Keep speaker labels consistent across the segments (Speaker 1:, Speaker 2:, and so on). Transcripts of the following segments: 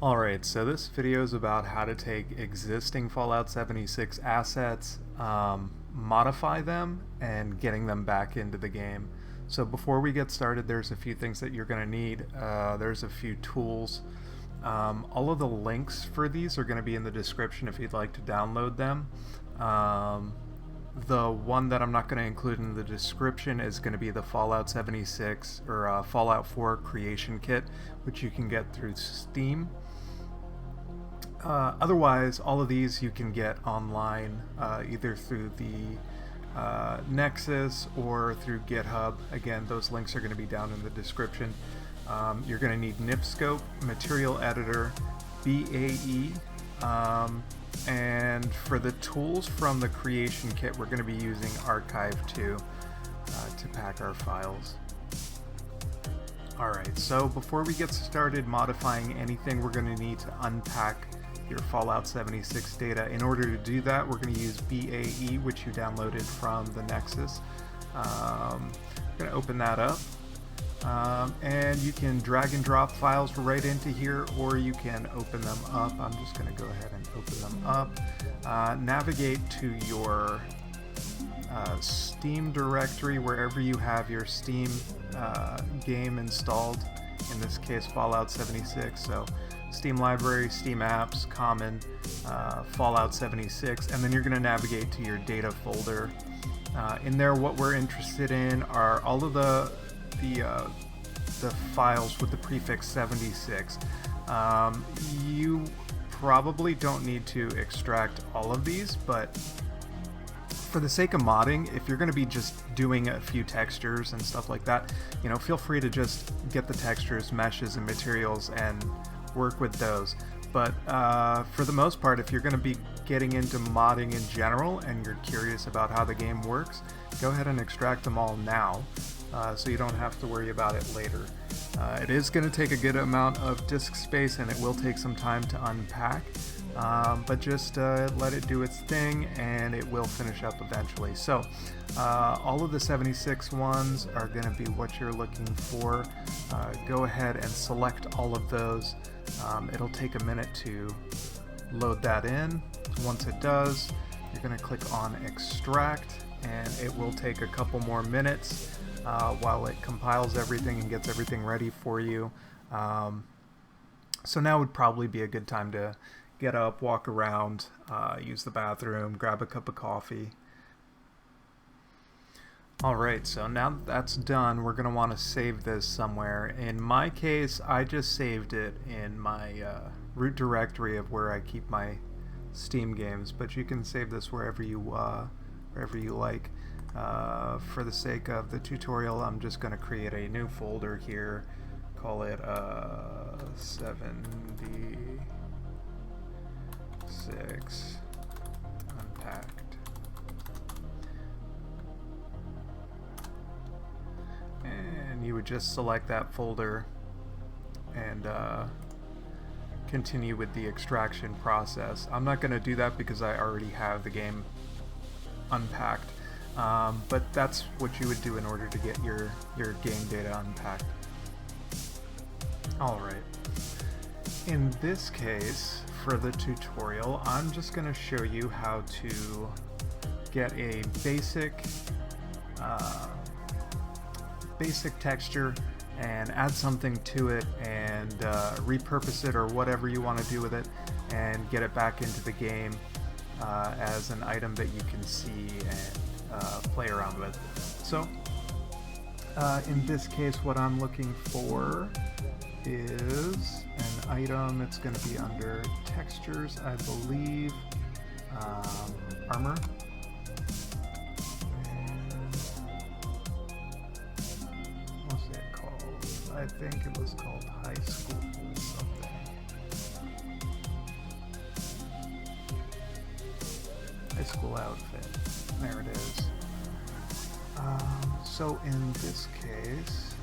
Speaker 1: Alright, so this video is about how to take existing Fallout 76 assets, modify them, and getting them back into the game. So before we get started, there's a few things that you're going to need. There's a few tools. All of the links for these are going to be in the description if you'd like to download them. The one that I'm not going to include in the description is going to be the Fallout 76 or Fallout 4 Creation Kit, which you can get through Steam. Otherwise, all of these you can get online, either through the Nexus or through GitHub. Again, those links are going to be down in the description. You're going to need Nifskope, Material Editor, BAE, and for the tools from the Creation Kit, we're going to be using Archive2 to pack our files. Alright, so before we get started modifying anything, we're going to need to unpack your Fallout 76 data. In order to do that, we're going to use BAE, which you downloaded from the Nexus. I'm going to open that up. And you can drag and drop files right into here, or you can open them up. I'm just going to go ahead and open them up. Navigate to your Steam directory, wherever you have your Steam game installed, in this case Fallout 76. So Steam Library, Steam Apps, Common, Fallout 76, and then you're going to navigate to your data folder. In there, what we're interested in are all of the files with the prefix 76. You probably don't need to extract all of these, but for the sake of modding, if you're going to be just doing a few textures and stuff like that, you know, feel free to just get the textures, meshes, and materials and work with those. But for the most part, if you're going to be getting into modding in general and you're curious about how the game works, go ahead and extract them all now, so you don't have to worry about it later. It is going to take a good amount of disk space, and it will take some time to unpack, but just let it do its thing and it will finish up eventually. So all of the 76 ones are going to be what you're looking for. Go ahead and select all of those. It'll take a minute to load that in. Once it does, you're going to click on extract, and it will take a couple more minutes while it compiles everything and gets everything ready for you. So now would probably be a good time to get up, walk around, use the bathroom, grab a cup of coffee. Alright, so now that that's done, we're going to want to save this somewhere. In my case, I just saved it in my root directory of where I keep my Steam games, but you can save this wherever you like. For the sake of the tutorial, I'm just going to create a new folder here, call it 76 Unpacked. And you would just select that folder and continue with the extraction process. I'm not going to do that because I already have the game unpacked, but that's what you would do in order to get your game data unpacked. Alright, in this case, for the tutorial, I'm just going to show you how to get a basic texture and add something to it and repurpose it or whatever you want to do with it and get it back into the game as an item that you can see and play around with. So in this case, what I'm looking for is an item. It's going to be under textures, I believe. Armor. I think it was called High School something. High School outfit. There it is. So in this case,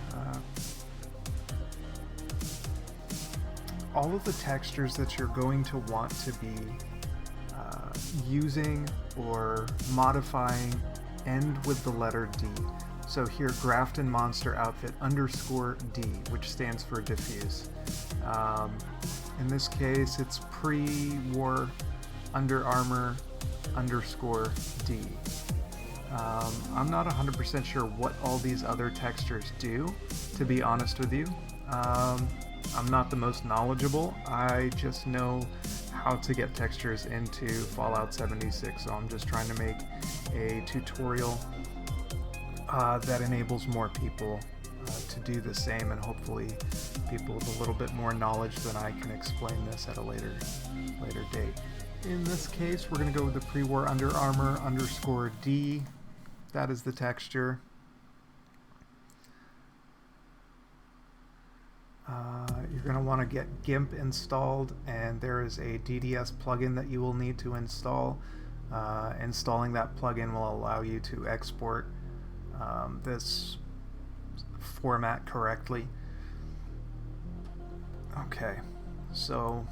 Speaker 1: all of the textures that you're going to want to be using or modifying end with the letter D. So here, Grafton Monster Outfit _D, which stands for diffuse. In this case, it's pre-war Under Armour underscore D. I'm not 100% sure what all these other textures do, to be honest with you. I'm not the most knowledgeable. I just know how to get textures into Fallout 76, so I'm just trying to make a tutorial that enables more people to do the same, and hopefully people with a little bit more knowledge than I can explain this at a later date. In this case, we're going to go with the pre-war Under Armour underscore D. That is the texture. You're going to want to get GIMP installed, and there is a DDS plugin that you will need to install. Installing that plugin will allow you to export this format correctly. Okay, so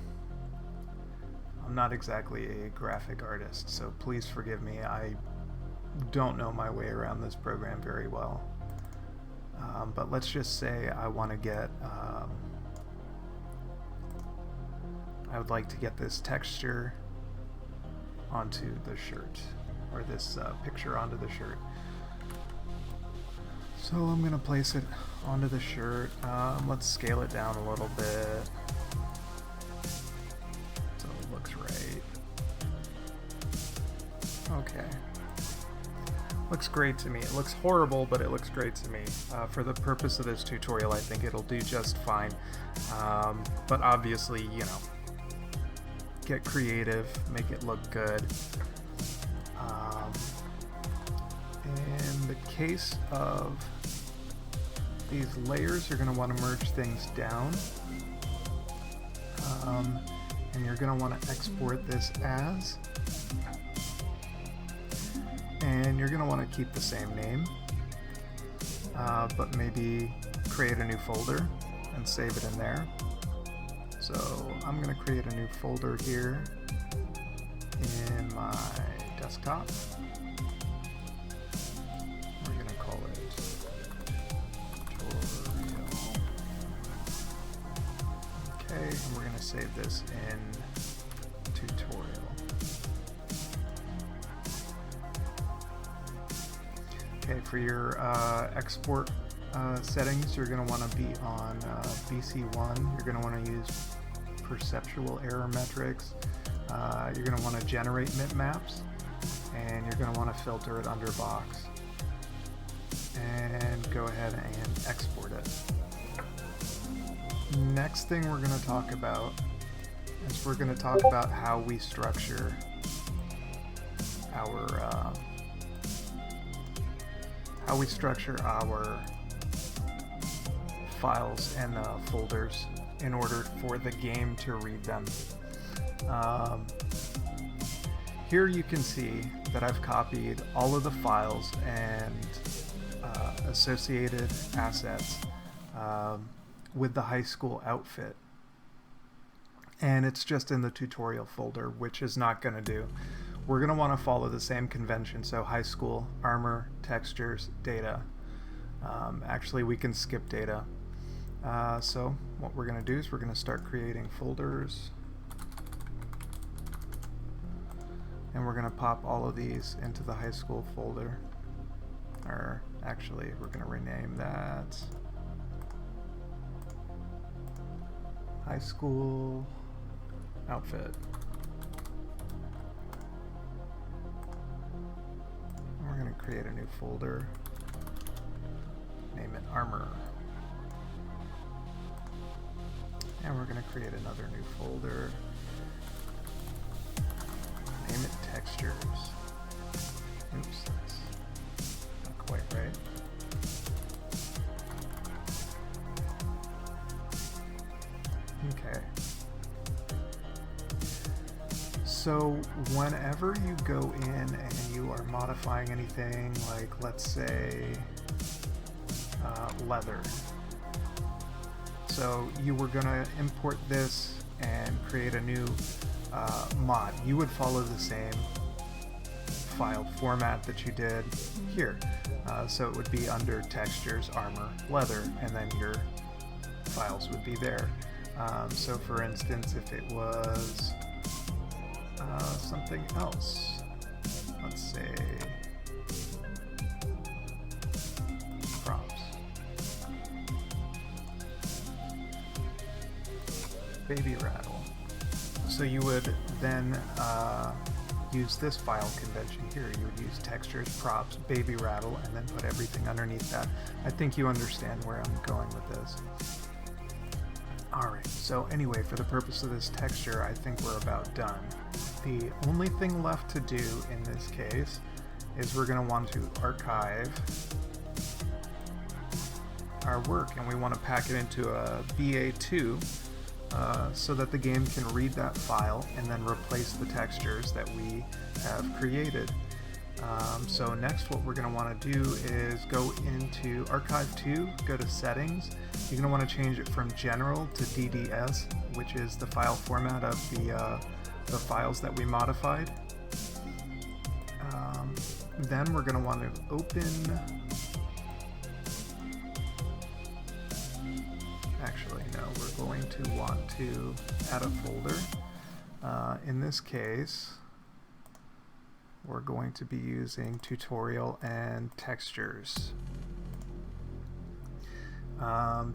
Speaker 1: I'm not exactly a graphic artist, so please forgive me. I don't know my way around this program very well. But let's just say I want to get, I would like to get this texture onto the shirt, or this picture onto the shirt. So I'm going to place it onto the shirt. Let's scale it down a little bit so it looks right. Okay. Looks great to me. It looks horrible, but it looks great to me. For the purpose of this tutorial, I think it'll do just fine. But obviously, you know, get creative, make it look good. In the case of these layers, you're going to want to merge things down. And you're going to want to export this as. And you're going to want to keep the same name, but maybe create a new folder and save it in there. So I'm going to create a new folder here in my desktop. We're going to call it tutorial. Okay, and we're going to save this in tutorial. Okay, for your export settings, you're going to want to be on BC1. You're going to want to use perceptual error metrics. You're going to want to generate bitmaps, and you're going to want to filter it under box. And go ahead and export it. Next thing we're going to talk about is we're going to talk about how we structure our files and folders in order for the game to read them. Here you can see that I've copied all of the files and associated assets with the high school outfit, and it's just in the tutorial folder, which is not going to do. We're going to want to follow the same convention, so high school, armor, textures, data. Actually, we can skip data. So what we're going to do is we're going to start creating folders, and we're going to pop all of these into the high school folder. Or actually, we're going to rename that high school outfit. We're going to create a new folder, name it armor, and we're going to create another new folder, name it textures. Oops, that's not quite right. Okay. So whenever you go in and you are modifying anything, like let's say leather. So you were going to import this and create a new mod. You would follow the same file format that you did here. So it would be under textures, armor, leather, and then your files would be there. So for instance, if it was something else, let's say props, baby rattle. So you would then use this file convention here. You would use textures, props, baby rattle, and then put everything underneath that. I think you understand where I'm going with this. Alright, so anyway, for the purpose of this texture, I think we're about done. The only thing left to do in this case is we're going to want to archive our work, and we want to pack it into a BA2 so that the game can read that file and then replace the textures that we have created. So next what we're going to want to do is go into Archive 2, go to Settings. You're going to want to change it from General to DDS, which is the file format of the files that we modified. Then we're going to want to open... Actually, no, we're going to want to add a folder. In this case, we're going to be using tutorial and textures.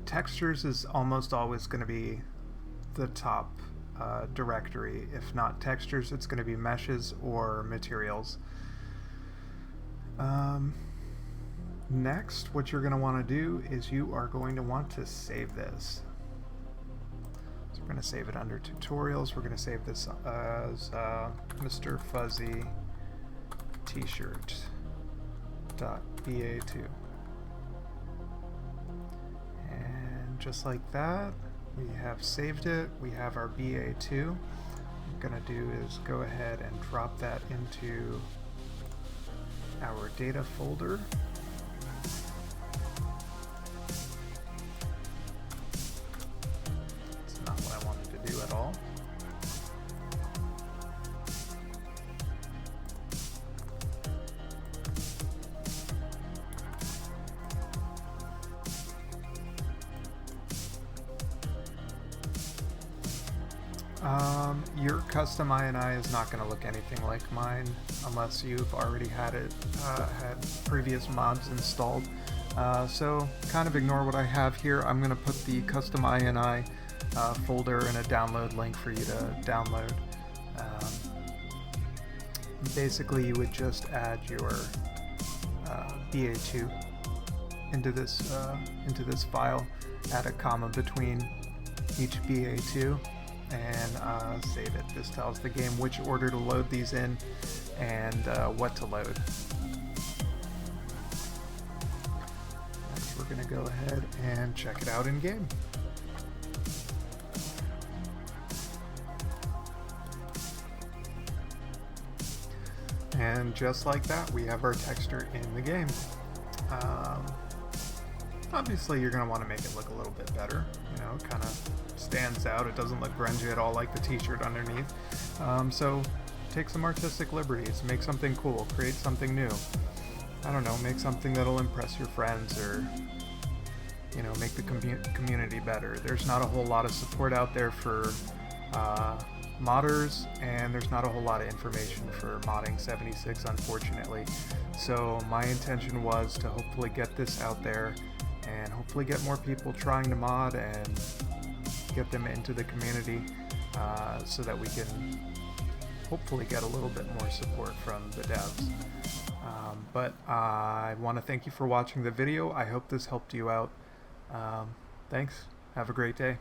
Speaker 1: Textures is almost always going to be the top directory. If not textures, it's going to be meshes or materials. Next, what you're going to want to do is you are going to want to save this. So we're going to save it under tutorials. We're going to save this as Mr. Fuzzy T-shirt .ba2, and just like that, we have saved it. We have our BA2. What I'm going to do is go ahead and drop that into our data folder. It's not what I wanted to do at all. Your custom INI is not going to look anything like mine unless you've already had it had previous mods installed. So kind of ignore what I have here. I'm going to put the custom INI folder and a download link for you to download. Basically, you would just add your BA2 into this file, add a comma between each BA2, and save it. This tells the game which order to load these in and what to load. Next, we're going to go ahead and check it out in game. And just like that, we have our texture in the game. Obviously, you're going to want to make it look a little bit better. You know, kind of stands out. It doesn't look grungy at all like the t-shirt underneath. So take some artistic liberties, make something cool, create something new. I don't know, make something that'll impress your friends, or you know, make the community better. There's not a whole lot of support out there for modders, and there's not a whole lot of information for modding 76, unfortunately. So my intention was to hopefully get this out there and hopefully get more people trying to mod and get them into the community so that we can hopefully get a little bit more support from the devs. But I want to thank you for watching the video. I hope this helped you out. Thanks. Have a great day.